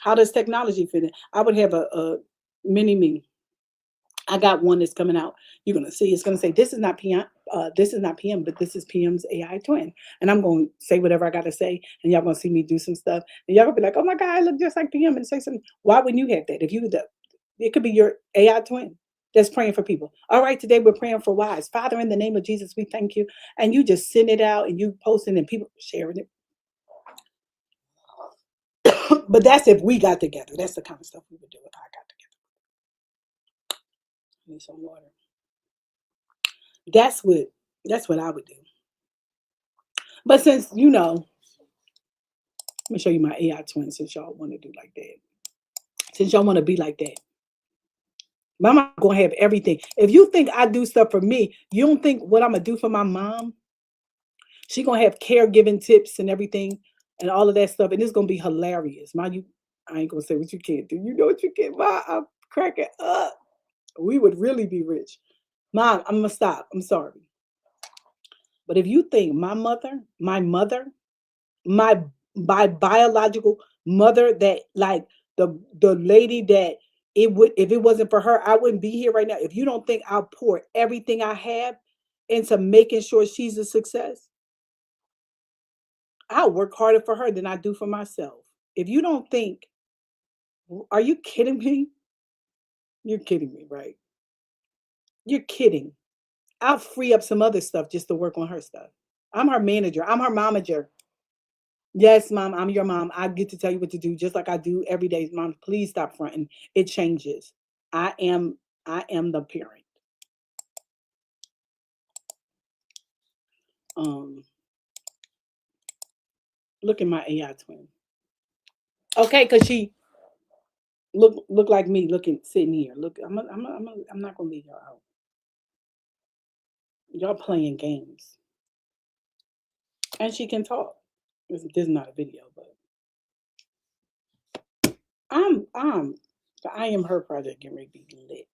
How does technology fit in? I would have a mini me. I got one that's coming out. You're gonna see. It's gonna say this is not PM. This is not PM, but this is PM's AI twin. And I'm gonna say whatever I gotta say, and y'all gonna see me do some stuff, and y'all gonna be like, "Oh my God, I look just like PM," and say something. Why wouldn't you have that? If you, it could be your AI twin that's praying for people. All right, today we're praying for wives. Father, in the name of Jesus, we thank you. And you just send it out, and you posting, and people sharing it. But that's if we got together. That's the kind of stuff we would do if I got together. I need some water. That's what that's what I would do. But since let me show you my AI twin since y'all want to do like that. Since y'all want to be like that. Mama gonna have everything. If you think I do stuff for me, you don't think what I'm gonna do for my mom? She gonna have caregiving tips and everything and all of that stuff, and it's gonna be hilarious. I ain't gonna say what you can't do. You know what you can buy. I'm cracking up. We would really be rich. Mom, I'm gonna stop. I'm sorry. But if you think my my biological mother that like the lady that it would if it wasn't for her, I wouldn't be here right now. If you don't think I'll pour everything I have into making sure she's a success, I'll work harder for her than I do for myself. If you don't think, are you kidding me? You're kidding me, right? You're kidding. I'll free up some other stuff just to work on her stuff. I'm her manager. I'm her momager. Yes, mom, I'm your mom. I get to tell you what to do just like I do every day. Mom, please stop fronting. It changes. I am I am the parent. Um, Look at my AI twin. Okay, because she look like me looking sitting here. Look, I'm not gonna leave y'all out. Y'all playing games. And she can talk. This is not a video, but I'm the I Am Her project getting ready to be lit.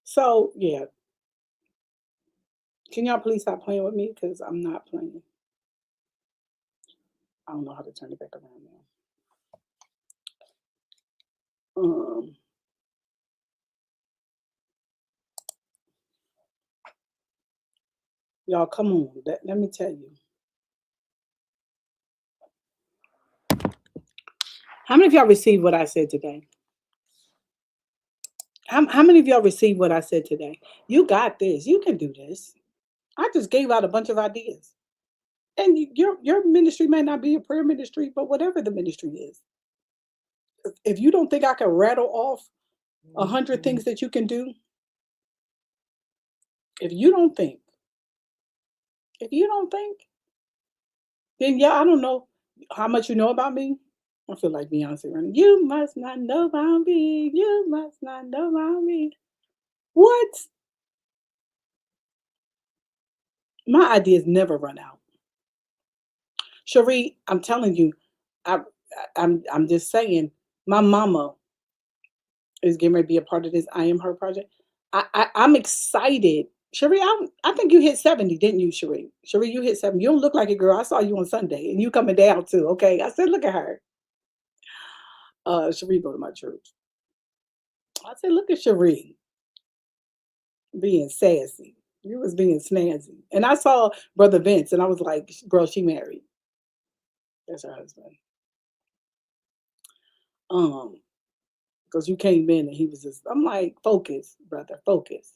So yeah, can y'all please stop playing with me? Because I'm not playing. I don't know how to turn it back around now. Y'all come on. Let me tell you. How many of y'all received what I said today? How many of y'all received what I said today? You got this. You can do this. I just gave out a bunch of ideas. And your ministry may not be a prayer ministry, but whatever the ministry is, if you don't think I can rattle off 100 things that you can do, if you don't think, if you don't think, then yeah, I don't know how much you know about me. I feel like Beyonce running. You must not know about me. You must not know about me. What? My ideas never run out. Cherie, I'm telling you, I, I'm just saying, my mama is getting ready to be a part of this I Am Her project. I'm excited. Cherie, I think you hit 70, didn't you, Cherie? Cherie, you hit 70. You don't look like it, girl. I saw you on Sunday and you coming down too. Okay. I said, look at her. Cherie go to my church. I said, look at Cherie being sassy. You was being snazzy. And I saw Brother Vince and I was like, girl, she married. That's her husband. Um, because you came in and he was just, I'm like, focus, brother, focus,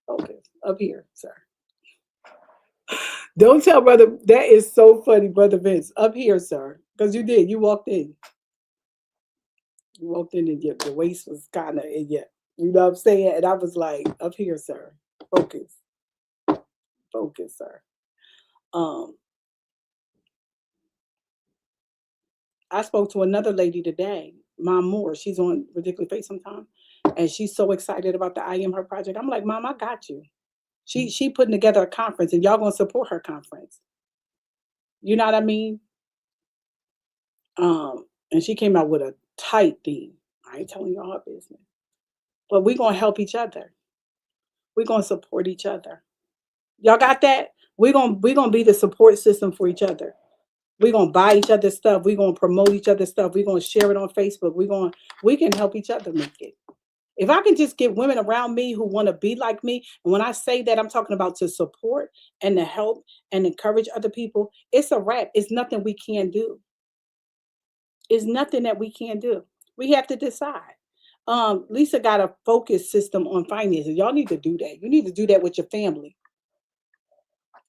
focus. Up here, sir. Don't tell brother, that is so funny, Brother Vince. Up here, sir. Because you did. You walked in. You walked in and your waist was kind of in your, you know what I'm saying? And I was like, up here, sir. Focus. Focus, sir. Um, I spoke to another lady today, Mom Moore. She's on Ridiculous Face sometime. And she's so excited about the I Am Her project. I'm like, Mom, I got you. She putting together a conference and y'all gonna support her conference. You know what I mean? And she came out with a tight theme. I ain't telling y'all her business. But we're gonna help each other. We're gonna support each other. Y'all got that? We're gonna be the support system for each other. We're gonna buy each other stuff. We're gonna promote each other stuff. We're gonna share it on Facebook. We can help each other make it. If I can just get women around me who want to be like me, and when I say that, I'm talking about to support and to help and encourage other people, it's a wrap. It's nothing we can't do. It's nothing that we can't do. We have to decide. Lisa got a focus system on finances. Y'all need to do that. You need to do that with your family.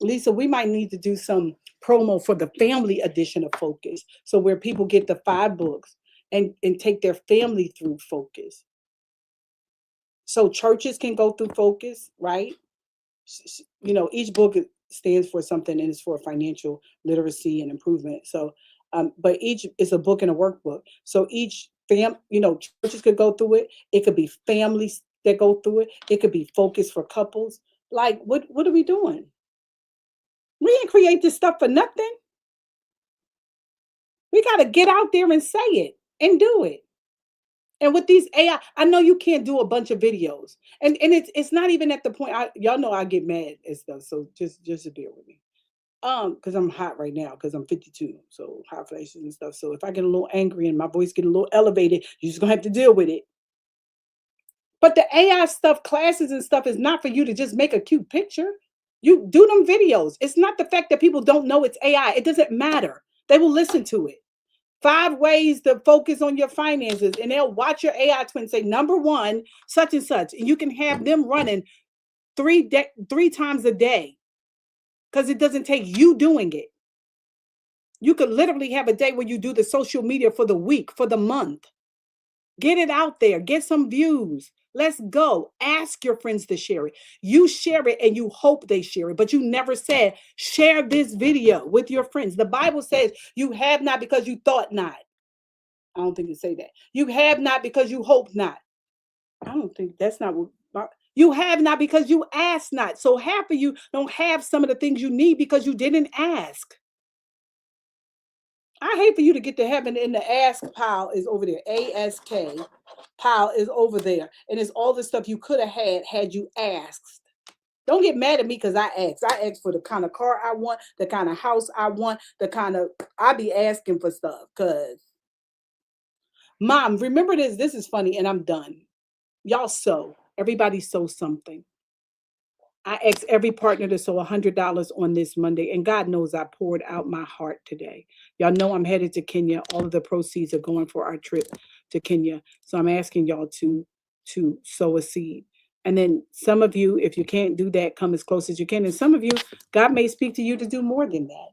Lisa, we might need to do some promo for the family edition of Focus. So where people get the 5 books and take their family through Focus. So churches can go through Focus, right? You know, each book stands for something and it's for financial literacy and improvement. So, but each is a book and a workbook. So each churches could go through it. It could be families that go through it. It could be Focus for couples. Like, what are we doing? We didn't create this stuff for nothing. We got to get out there and say it and do it. And with these AI, I know you can't do a bunch of videos, and it's not even at the point. Y'all know I get mad and stuff, so just bear with me. Because I'm hot right now because I'm 52, so hot flashes and stuff. So if I get a little angry and my voice get a little elevated, you're just gonna have to deal with it. But the AI stuff, classes and stuff, is not for you to just make a cute picture. You do them videos. It's not the fact that people don't know it's AI. It doesn't matter. They will listen to it. 5 ways to focus on your finances, and they'll watch your AI twin say number one, such and such, and you can have them running 3 times a day because it doesn't take you doing it. You could literally have a day where you do the social media for the week, for the month. Get it out there, get some views. Let's go. Ask your friends to share it. You share it and you hope they share it, but you never said, share this video with your friends. The Bible says you have not because you thought not. I don't think it say that. You have not because you hope not. I don't think that's not what you have not because you ask not. So half of you don't have some of the things you need because you didn't ask. I hate for you to get to heaven and the ask pile is over there. ASK pile is over there. And it's all the stuff you could have had you asked. Don't get mad at me because I asked. I asked for the kind of car I want, the kind of house I want, the kind of I be asking for stuff. Cause mom, remember this. This is funny, and I'm done. Y'all sow. Everybody sow something. I asked every partner to sow $100 on this Monday, and God knows I poured out my heart today. Y'all know I'm headed to Kenya. All of the proceeds are going for our trip to Kenya. So I'm asking y'all to sow a seed. And then some of you, if you can't do that, come as close as you can. And some of you, God may speak to you to do more than that.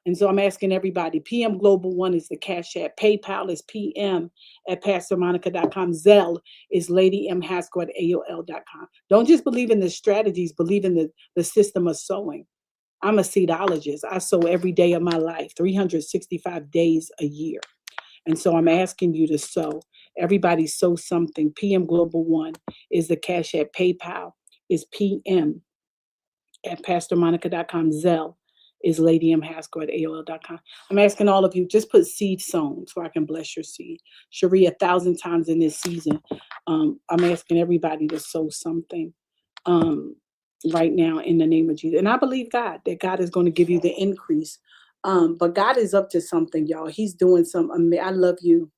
And so I'm asking everybody, PM Global One is the Cash App. PayPal is PM at PastorMonica.com. Zelle is Lady M Haskell at AOL.com. Don't just believe in the strategies, believe in the system of sowing. I'm a seedologist. I sow every day of my life, 365 days a year. And so I'm asking you to sow. Everybody sow something. PM Global One is the Cash App. PayPal is PM at PastorMonica.com. Zelle is Lady M Haskell at AOL.com. I'm asking all of you, just put seed sown so I can bless your seed. Cherie, 1,000 times in this season, I'm asking everybody to sow something right now in the name of Jesus. And I believe God, that God is going to give you the increase. But God is up to something, y'all. He's doing some, I love you.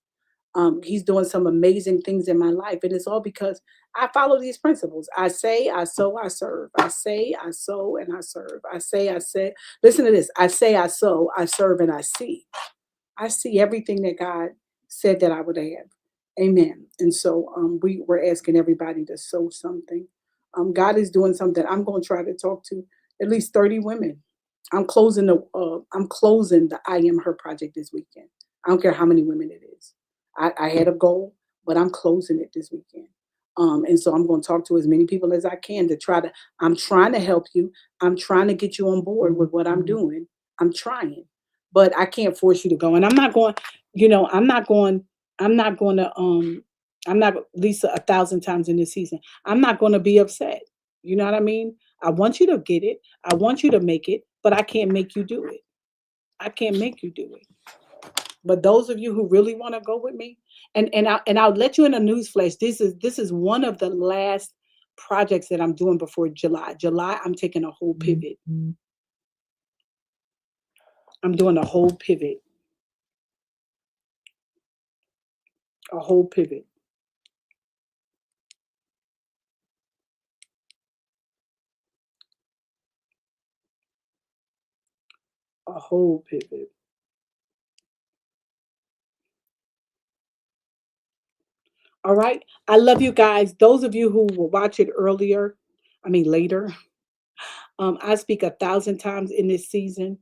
He's doing some amazing things in my life. And it's all because I follow these principles. I say, I sow, I serve. I say, I sow, and I serve. I say. Listen to this. I say, I sow, I serve, and I see. I see everything that God said that I would have. Amen. And so we're asking everybody to sow something. God is doing something. I'm going to try to talk to at least 30 women. I'm closing the I Am Her project this weekend. I don't care how many women it is. I had a goal, but I'm closing it this weekend. And so I'm going to talk to as many people as I can I'm trying to help you. I'm trying to get you on board with what I'm doing. I'm trying, but I can't force you to go. And I'm not going, I'm not Lisa 1,000 times in this season. I'm not going to be upset. You know what I mean? I want you to get it. I want you to make it, but I can't make you do it. I can't make you do it. But those of you who really want to go with me, and I'll let you in a news flash. This is one of the last projects that I'm doing before July. July, I'm taking a whole pivot. I'm doing a whole pivot. A whole pivot. A whole pivot. All right. I love you guys. Those of you who will watch it later. I speak 1,000 times in this season.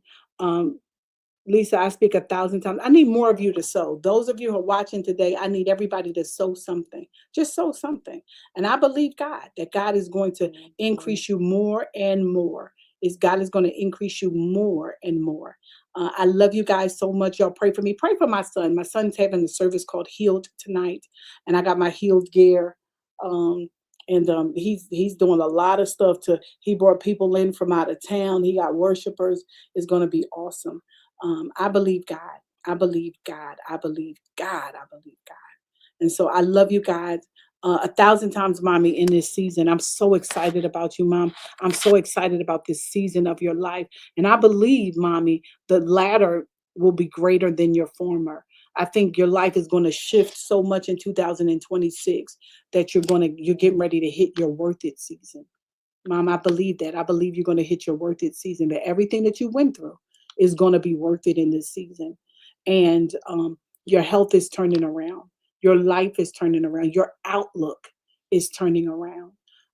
Lisa, I speak 1,000 times. I need more of you to sow. Those of you who are watching today, I need everybody to sow something. Just sow something. And I believe God, that God is going to increase you more and more. God is going to increase you more and more. I love you guys so much. Y'all pray for me. Pray for my son. My son's having a service called Healed tonight. And I got my healed gear. And he's doing a lot of stuff he brought people in from out of town. He got worshipers. It's going to be awesome. I believe God. I believe God. I believe God. I believe God. And so I love you guys 1,000 times, mommy, in this season. I'm so excited about you, mom. I'm so excited about this season of your life. And I believe, mommy, the latter will be greater than your former. I think your life is going to shift so much in 2026 that you're getting ready to hit your worth it season. Mom, I believe that. I believe you're going to hit your worth it season, that everything that you went through is going to be worth it in this season. And your health is turning around. Your life is turning around. Your outlook is turning around.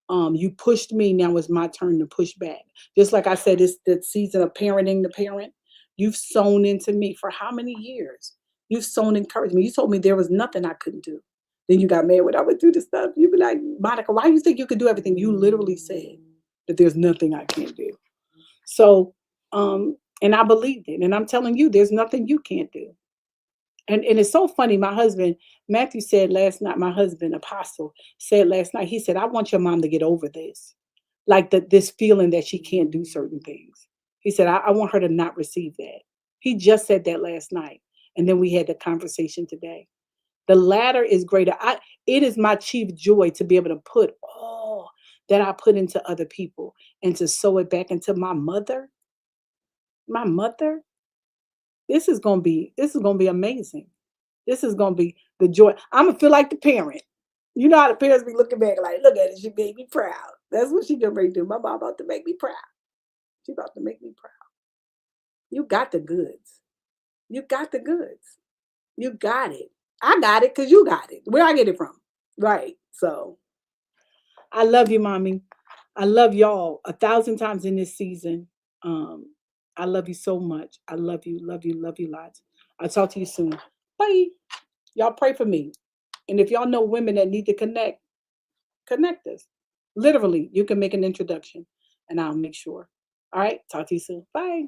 You pushed me. Now it's my turn to push back. Just like I said, it's the season of parenting the parent. You've sown into me for how many years? You've sown encouragement. You told me there was nothing I couldn't do. Then you got mad when I would do this stuff. You'd be like, Monica, why you think you could do everything? You literally said that there's nothing I can't do. So, and I believed it. And I'm telling you, there's nothing you can't do. And it's so funny. My husband, Matthew, said last night, my husband, Apostle, said last night, he said, I want your mom to get over this. Like this feeling that she can't do certain things. He said, I want her to not receive that. He just said that last night. And then we had the conversation today. The latter is greater. It is my chief joy to be able to put all that I put into other people and to sow it back into my mother. My mother, this is gonna be amazing. This is gonna be the joy. I'm gonna feel like the parent. You know how the parents be looking back like, look at it, she made me proud. That's what she gonna ready to do. My mom about to make me proud. She about to make me proud. You got the goods. You got the goods. You got it. I got it because you got it. Where I get it from? Right. So I love you, mommy. I love y'all 1,000 times in this season. Um, I love you so much. I love you lots. I'll talk to you soon. Bye. Y'all pray for me. And if y'all know women that need to connect, connect us. Literally, you can make an introduction and I'll make sure. All right. Talk to you soon. Bye.